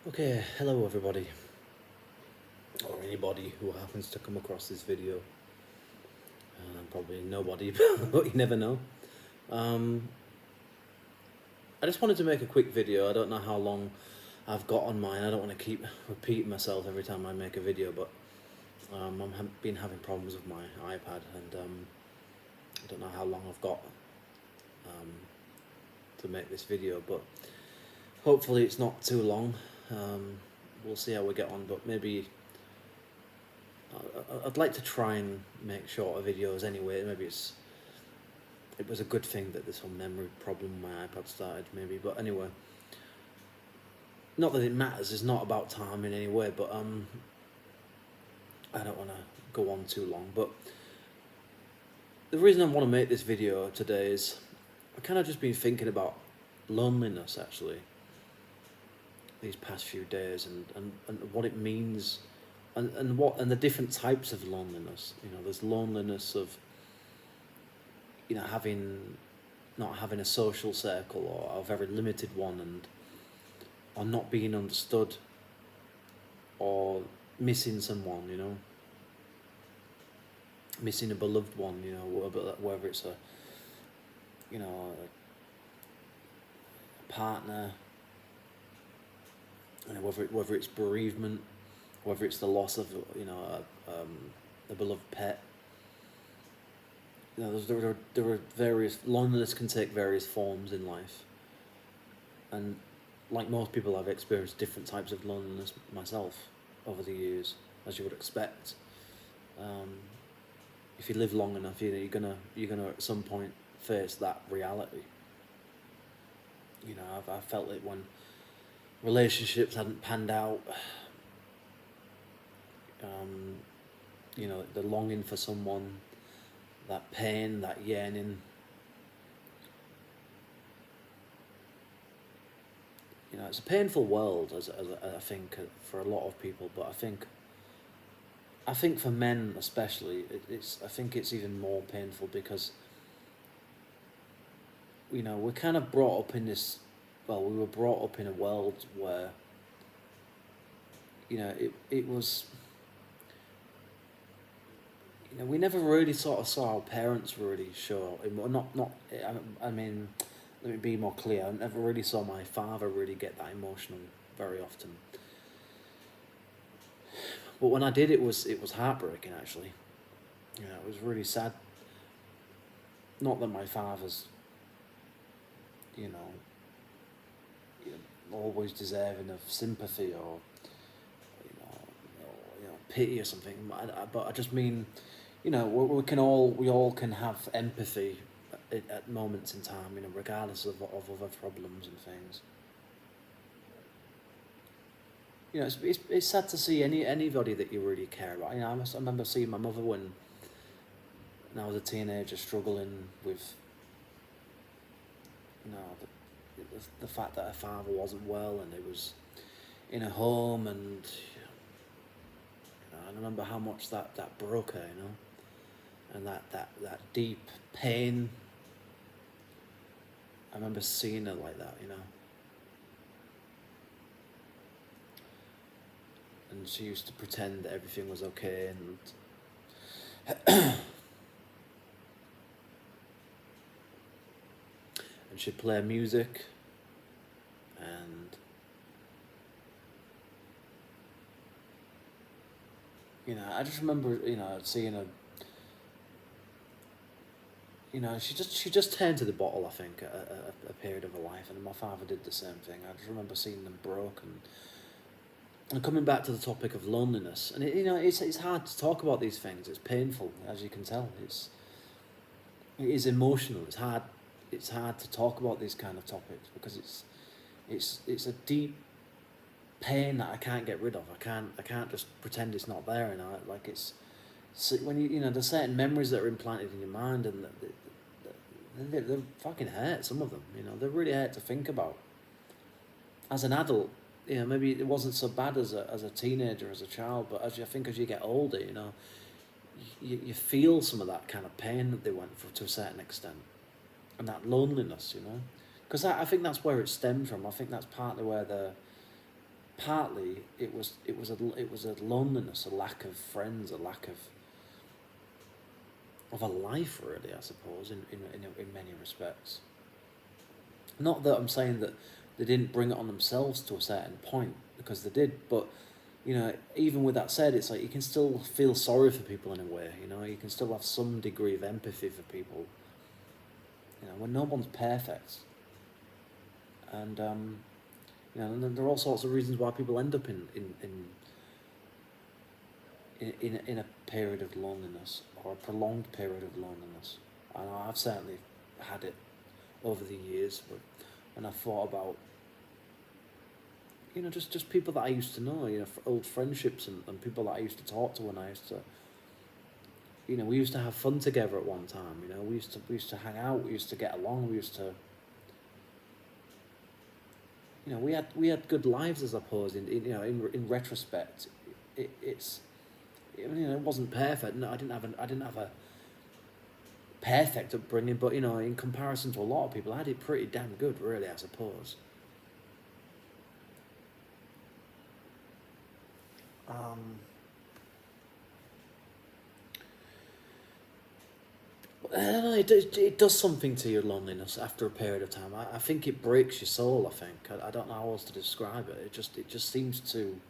Okay, hello everybody, or anybody who happens to come across this video. Probably nobody, but you never know. Um, I just wanted to make a quick video. I don't know how long I've got on mine. I don't want to keep repeating myself every time I make a video, but I've been having problems with my iPad, and I don't know how long I've got um, to make this video, but hopefully it's not too long. We'll see how we get on, but maybe I'd like to try and make shorter videos anyway. Maybe it was a good thing that this whole memory problem with my iPad started, maybe. But anyway, not that it matters. It's not about time in any way. But I don't want to go on too long. But the reason I want to make this video today is I kind of just been thinking about loneliness actually these past few days, and what it means, and the different types of loneliness. There's loneliness of having not having a social circle, or a very limited one, or not being understood, or missing someone, missing a beloved one, whether it's a partner, whether it's bereavement, whether it's the loss of a beloved pet. There are various loneliness can take various forms in life, and like most people, I've experienced different types of loneliness myself over the years, as you would expect. If you live long enough, you're gonna at some point face that reality. I've felt it when relationships hadn't panned out. The longing for someone, that pain, that yearning. It's a painful world, as I think, for a lot of people. But I think for men especially, I think it's even more painful because we're kind of brought up in this. Well, we were brought up in a world where it was. We never really sort of saw our parents really show. Not. I mean, let me be more clear. I never really saw my father really get that emotional very often. But when I did, it was heartbreaking actually. It was really sad. Not that my father's, you know, always deserving of sympathy or, pity or something. But I just mean, we all can have empathy at moments in time, regardless of other problems and things. It's sad to see anybody that you really care about. I remember seeing my mother when I was a teenager struggling with, the fact that her father wasn't well and he was in a home, and I remember how much that broke her, and that deep pain. I remember seeing her like that, and she used to pretend that everything was okay, and and she'd play music, and I just remember seeing her. She just turned to the bottle, I think, at a period of her life, and my father did the same thing. I just remember seeing them broken. And coming back to the topic of loneliness, and it's hard to talk about these things. It's painful, as you can tell. It is emotional. It's hard to talk about these kind of topics because it's a deep pain that I can't get rid of. I can't just pretend it's not there. Like it's when there's certain memories that are implanted in your mind, and they fucking hurt. Some of them, they really hurt to think about. As an adult, maybe it wasn't so bad as a teenager, as a child, but I think as you get older, you feel some of that kind of pain that they went through to a certain extent, and that loneliness, because I think that's where it stemmed from. I think that's partly where the partly it was a loneliness, a lack of friends, a lack of a life, really, I suppose, in many respects. Not that I'm saying that they didn't bring it on themselves to a certain point, because they did, but even with that said, it's like you can still feel sorry for people in a way. You can still have some degree of empathy for people. When no one's perfect, and and there are all sorts of reasons why people end up in a period of loneliness, or a prolonged period of loneliness. And I've certainly had it over the years, and I've thought about just people that I used to know, old friendships, and people that I used to talk to when I used to, we used to have fun together at one time. We used to hang out, we used to get along, we used to, we had good lives, I suppose. In retrospect, it's it wasn't perfect. No, I didn't have a perfect upbringing, but in comparison to a lot of people, I did pretty damn good, really, I suppose. I don't know, it does something to your loneliness after a period of time. I think it breaks your soul, I think. I don't know how else to describe it. It just seems to,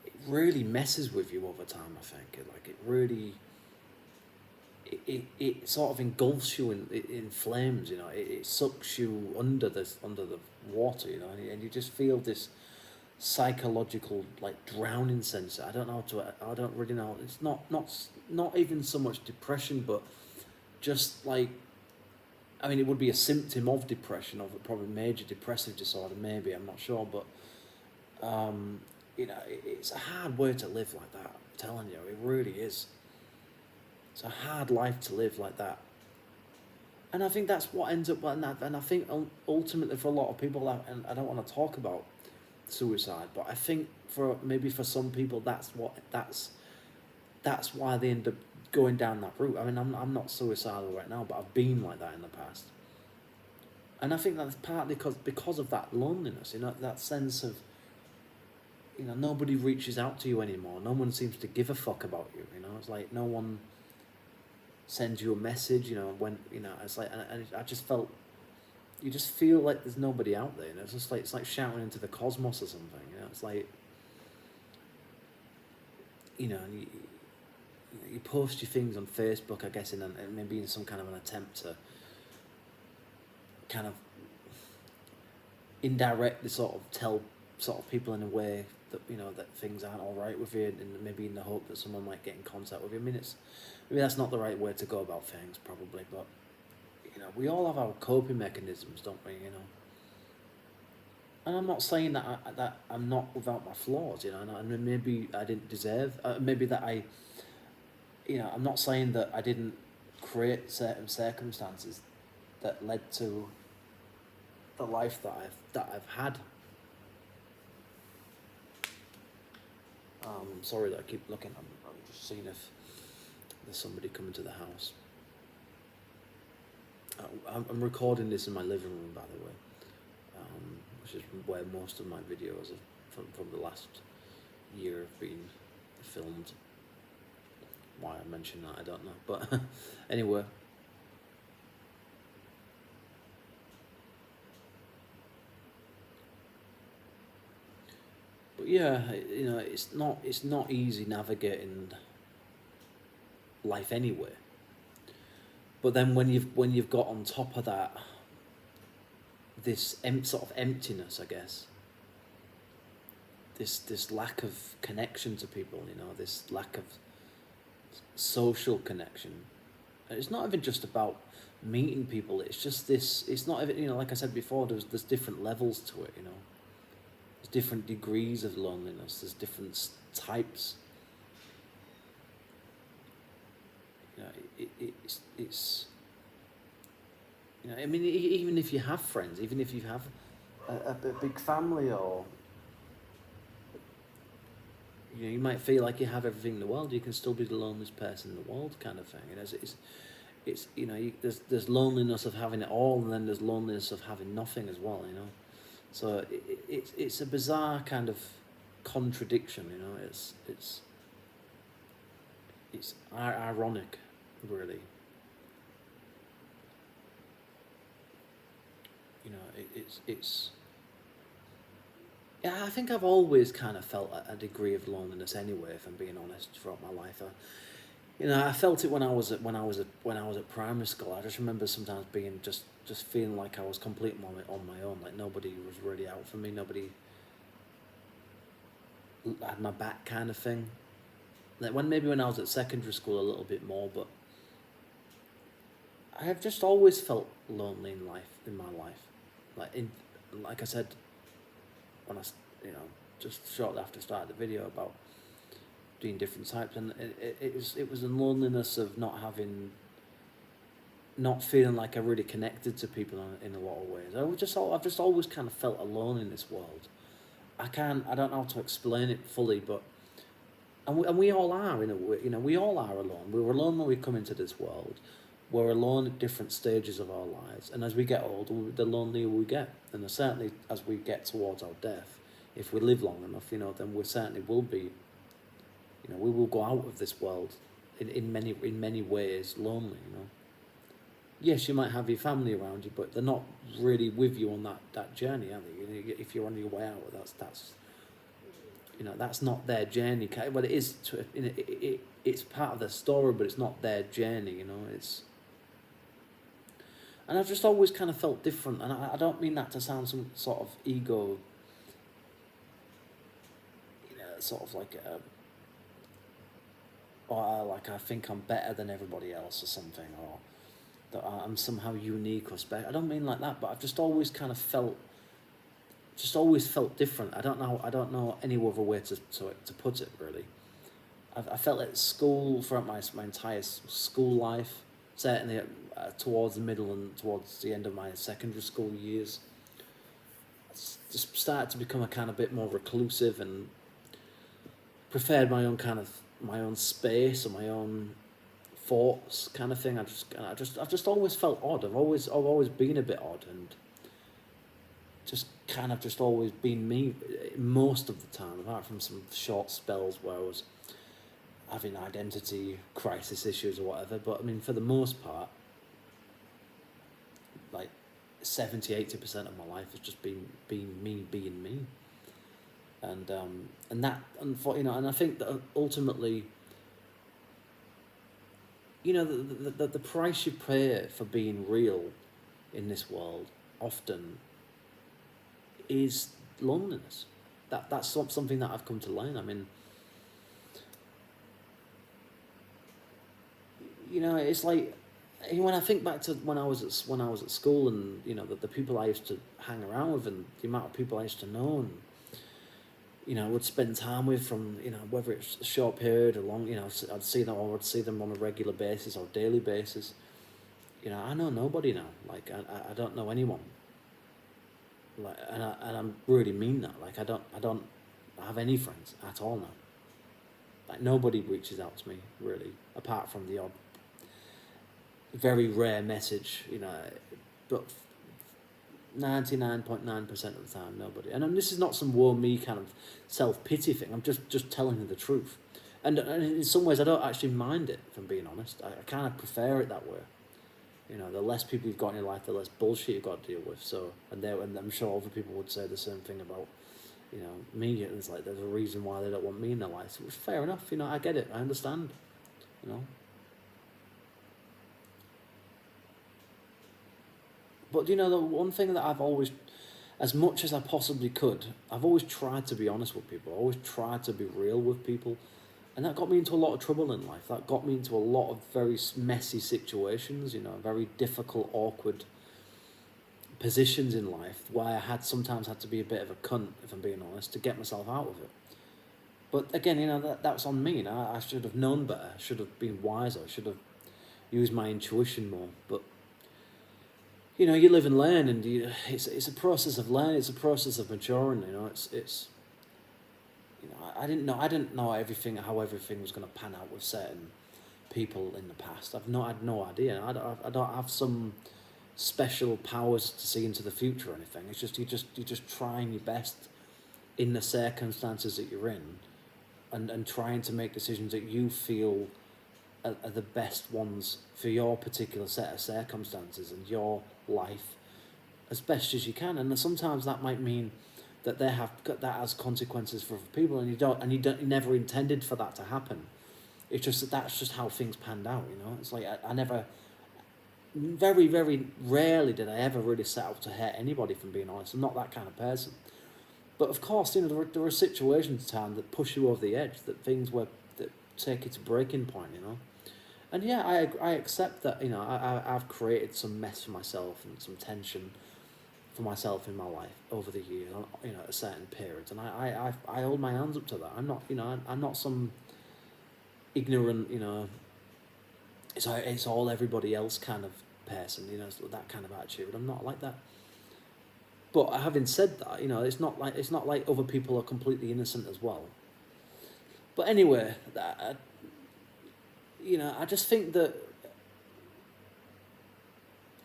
it really messes with you over time, I think. It really, it sort of engulfs you in flames, it sucks you under the water, and you just feel this psychological, like, drowning sense. I don't really know. It's not even so much depression, but just like, I mean, it would be a symptom of depression, of probably major depressive disorder, maybe, I'm not sure, but it's a hard way to live like that. I'm telling you, it really is. It's a hard life to live like that. And I think that's what ends up, and I think ultimately for a lot of people, and I don't want to talk about suicide, but I think for some people, that's why they end up going down that route. I mean, I'm not suicidal right now, but I've been like that in the past, and I think that's partly because of that loneliness. That sense of, nobody reaches out to you anymore. No one seems to give a fuck about you. It's like no one sends you a message. When it's like, and I just felt. You just feel like there's nobody out there. It's like shouting into the cosmos or something. It's like, and you post your things on Facebook, I guess, and maybe in some kind of an attempt to kind of indirectly sort of tell sort of people in a way that that things aren't all right with you, and maybe in the hope that someone might get in contact with you. I mean, that's not the right way to go about things, probably, but. We all have our coping mechanisms, don't we? And I'm not saying that I'm not without my flaws, and maybe I didn't deserve, maybe that I'm not saying that I didn't create certain circumstances that led to the life that I've had. Sorry that I keep looking. I'm just seeing if there's somebody coming to the house. I'm recording this in my living room, by the way, which is where most of my videos from the last year have been filmed. Why I mention that, I don't know, but anyway. But yeah, it's not easy navigating life anyway. But then when you've got on top of that this sort of emptiness, I guess, this lack of connection to people, this lack of social connection. And it's not even just about meeting people. It's just this. It's not even like I said before. There's different levels to it. There's different degrees of loneliness. There's different types. It's I mean, even if you have friends, even if you have a big family, or you might feel like you have everything in the world, you can still be the loneliest person in the world, kind of thing. There's loneliness of having it all, and then there's loneliness of having nothing as well. So it's a bizarre kind of contradiction, you know. It's ironic, really. You know, it's. Yeah, I think I've always kind of felt a degree of loneliness anyway. If I'm being honest, throughout my life, I felt it when I was at primary school. I just remember sometimes being just feeling like I was completely on my own, like nobody was really out for me, nobody had my back, kind of thing. Like when I was at secondary school a little bit more, but I have just always felt lonely in my life, like I said when you know just shortly after I started the video about doing different types, and it was a loneliness of not feeling like I really connected to people in a lot of ways. I've just always kind of felt alone in this world. I don't know how to explain it fully, but and we all are in a way, you know, we all are alone. We're alone when we come into this world. We're alone at different stages of our lives, and as we get older, the lonelier we get. And certainly as we get towards our death, if we live long enough, you know, then we certainly will be. You know, we will go out of this world in many ways lonely. You know, yes, you might have your family around you, but they're not really with you on that journey, are they? You know, if you're on your way out, that's you know, that's not their journey. Well, it is. It's part of their story, but it's not their journey. You know, and I've just always kind of felt different, and I don't mean that to sound some sort of ego, you know, sort of like or like I think I'm better than everybody else or something, or that I'm somehow unique or special. I don't mean like that, but I've just always kind of felt different. I don't know any other way to put it, really. I felt at school throughout my entire school life, certainly towards the middle and towards the end of my secondary school years. Just started to become a kind of bit more reclusive and preferred my own space or my own thoughts, kind of thing. I've just always felt odd. I've always been a bit odd, and just always been me most of the time, apart from some short spells where I was having identity crisis issues or whatever. But I mean, for the most part, like 70-80% of my life has just been being me, and you know, and I think that ultimately, you know, the price you pay for being real in this world often is loneliness. That's something that I've come to learn. I mean, you know, it's like when I think back to when I was at school, and you know, the people I used to hang around with, and the amount of people I used to know, and you know, would spend time with, from, you know, whether it's a short period or long, you know, I'd see them on a regular basis or daily basis. You know, I know nobody now. Like I don't know anyone. Like, and I really mean that. Like I don't have any friends at all now. Like nobody reaches out to me really, apart from the odd, very rare message. You know, but 99.9% of the time, nobody. And this is not some woe me kind of self-pity thing. I'm just telling you the truth. And in some ways, I don't actually mind it, if I'm being honest. I kind of prefer it that way. You know, the less people you've got in your life, the less bullshit you've got to deal with. So, and I'm sure other people would say the same thing about, you know, me. It's like there's a reason why they don't want me in their life. Which is fair enough. You know, I get it. I understand. You know. But you know, the one thing that I've always, as much as I possibly could, I've always tried to be honest with people. I always tried to be real with people, and that got me into a lot of trouble in life. That got me into a lot of very messy situations. You know, very difficult, awkward positions in life where I sometimes had to be a bit of a cunt, if I'm being honest, to get myself out of it. But again, you know, that's on me. You know, I should have known better. I should have been wiser. I should have used my intuition more. But you know, you live and learn, and it's a process of learning. It's a process of maturing. You know, it's you know, I didn't know how everything was going to pan out with certain people in the past. I've not had no idea. I don't have some special powers to see into the future or anything. It's just you're just trying your best in the circumstances that you're in, and trying to make decisions that you feel are the best ones for your particular set of circumstances and your life as best as you can. And sometimes that might mean that that has consequences for other people, and you never intended for that to happen. It's just that's just how things panned out. It's like I never, very very rarely did I ever really set out to hurt anybody. From being honest, I'm not that kind of person. But of course, there are situations in time that push you over the edge, that take it to breaking point. And yeah, I accept that. I've created some mess for myself and some tension for myself in my life over the years. At certain periods, and I hold my hands up to that. I'm not. I'm not some ignorant. It's all everybody else kind of person. That kind of attitude. I'm not like that. But having said that, it's not like other people are completely innocent as well. But anyway, I just think that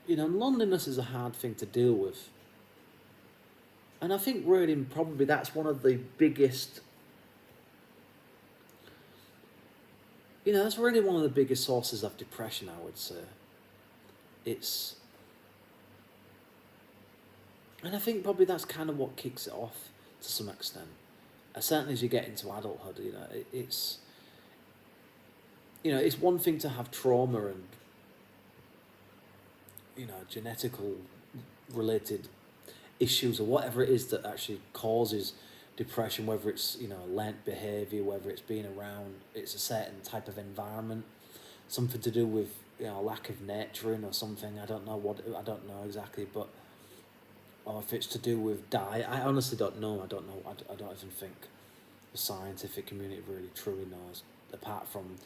loneliness is a hard thing to deal with, and I think really probably that's one of the biggest. That's really one of the biggest sources of depression, I would say. And I think probably that's kind of what kicks it off to some extent. Certainly as you get into adulthood, it's one thing to have trauma and genetical related issues or whatever it is that actually causes depression, whether it's learnt behaviour, whether it's being around, it's a certain type of environment, something to do with lack of nurturing or something. I don't know exactly, but or if it's to do with diet. I honestly don't know. I don't even think the scientific community really truly knows, apart from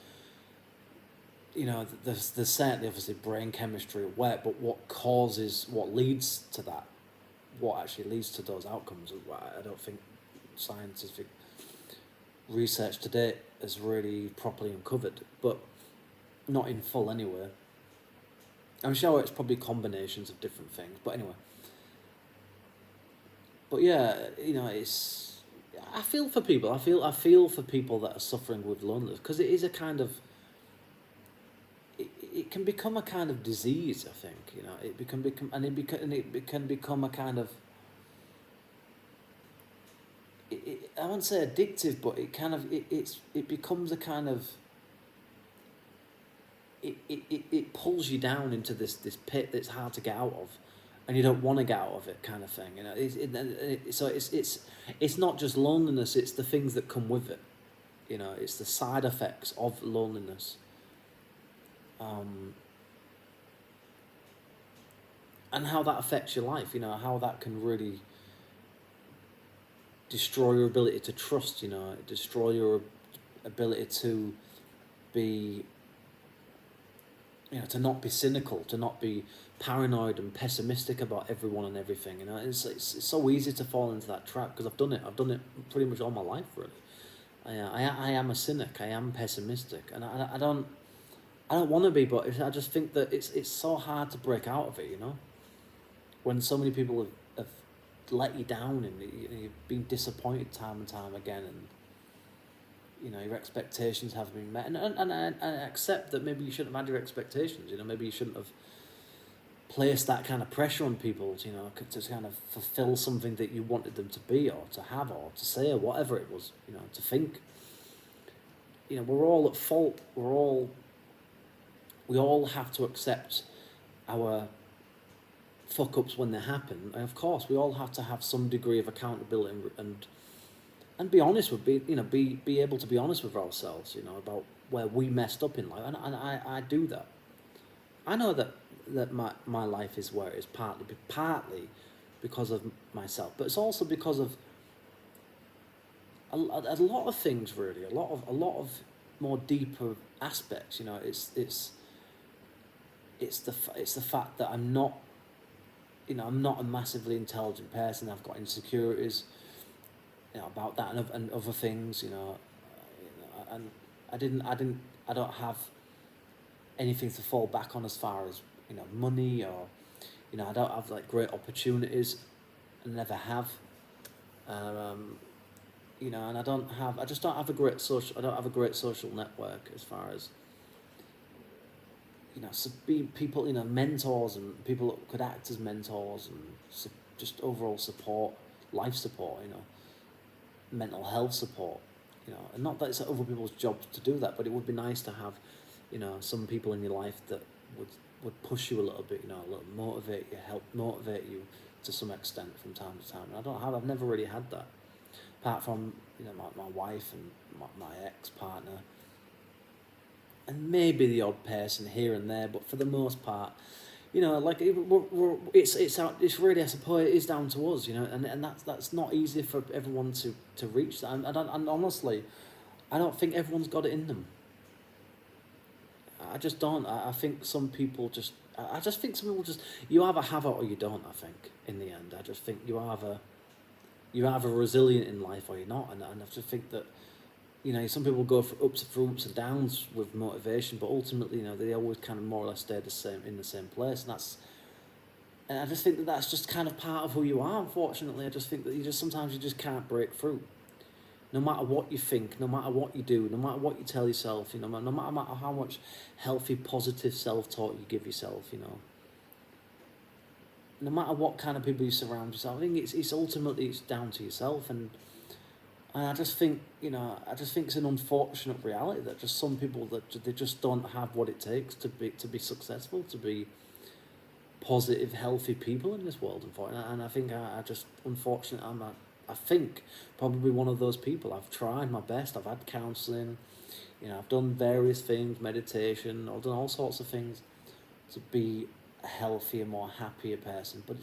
there's certainly obviously brain chemistry at work, but what leads to that, what actually leads to those outcomes, I don't think scientific research to date has really properly uncovered, but not in full anyway. I'm sure it's probably combinations of different things, but anyway. But yeah, it's. I feel for people. I feel for people that are suffering with loneliness, because it is a kind of. It can become a kind of disease. I think it can become a kind of. I won't say addictive, but it becomes a kind of. It pulls you down into this pit that's hard to get out of, and you don't want to get out of it, kind of thing. So it's not just loneliness; it's the things that come with it. It's the side effects of loneliness. And how that affects your life. How that can really destroy your ability to trust. Destroy your ability to be. To not be cynical, to not be paranoid and pessimistic about everyone and everything. It's so easy to fall into that trap, because I've done it pretty much all my life, really. I am a cynic. I am pessimistic, and I don't want to be, but I just think that it's so hard to break out of it. When so many people have let you down, and you've been disappointed time and time again, and your expectations haven't been met, and I accept that maybe you shouldn't have had your expectations. Maybe you shouldn't have placed that kind of pressure on people. To kind of fulfill something that you wanted them to be, or to have, or to say, or whatever it was. To think. We're all at fault. We all have to accept our fuck ups when they happen, and of course we all have to have some degree of accountability and be honest with be able to be honest with ourselves, about where we messed up in life, and I do that. I know that my life is where it is partly because of myself, but it's also because of a lot of things, really, a lot of more deeper aspects. It's the fact that I'm not a massively intelligent person. I've got insecurities. About that and other things, and I don't have anything to fall back on as far as money or You know, I don't have like great opportunities, I never have. Um, you know, and I just don't have a great social. I don't have a great social network as far as, you know, people, you know, mentors and people that could act as mentors and just overall support, life support, you know, mental health support, you know, and not that it's other people's jobs to do that, but it would be nice to have, you know, some people in your life that would would push you a little bit, you know, a little motivate you, help motivate you to some extent from time to time. And I've never really had that, apart from, you know, my wife and my ex partner, and maybe the odd person here and there, but for the most part, you know, like it's really, I suppose it is down to us, you know, and that's not easy for everyone to reach that, and honestly, I don't think everyone's got it in them. I just don't. I think some people just. I just think some people just. You either have it or you don't. I think in the end, I just think you're either resilient in life or you're not, and I just think that, you know, some people go for ups and downs with motivation, but ultimately, you know, they always kind of more or less stay in the same place, and I just think that that's just kind of part of who you are. Unfortunately, I just think that sometimes you just can't break through. No matter what you think, no matter what you do, no matter what you tell yourself, you know, no matter how much healthy, positive self-talk you give yourself, you know, no matter what kind of people you surround yourself, I think it's ultimately it's down to yourself, and I just think, you know, I just think it's an unfortunate reality that just some people that they just don't have what it takes to be successful, to be positive, healthy people in this world, unfortunately. And I think I just, unfortunately, I think probably one of those people. I've tried my best. I've had counselling, you know, I've done various things, meditation. I've done all sorts of things to be a healthier, more happier person. But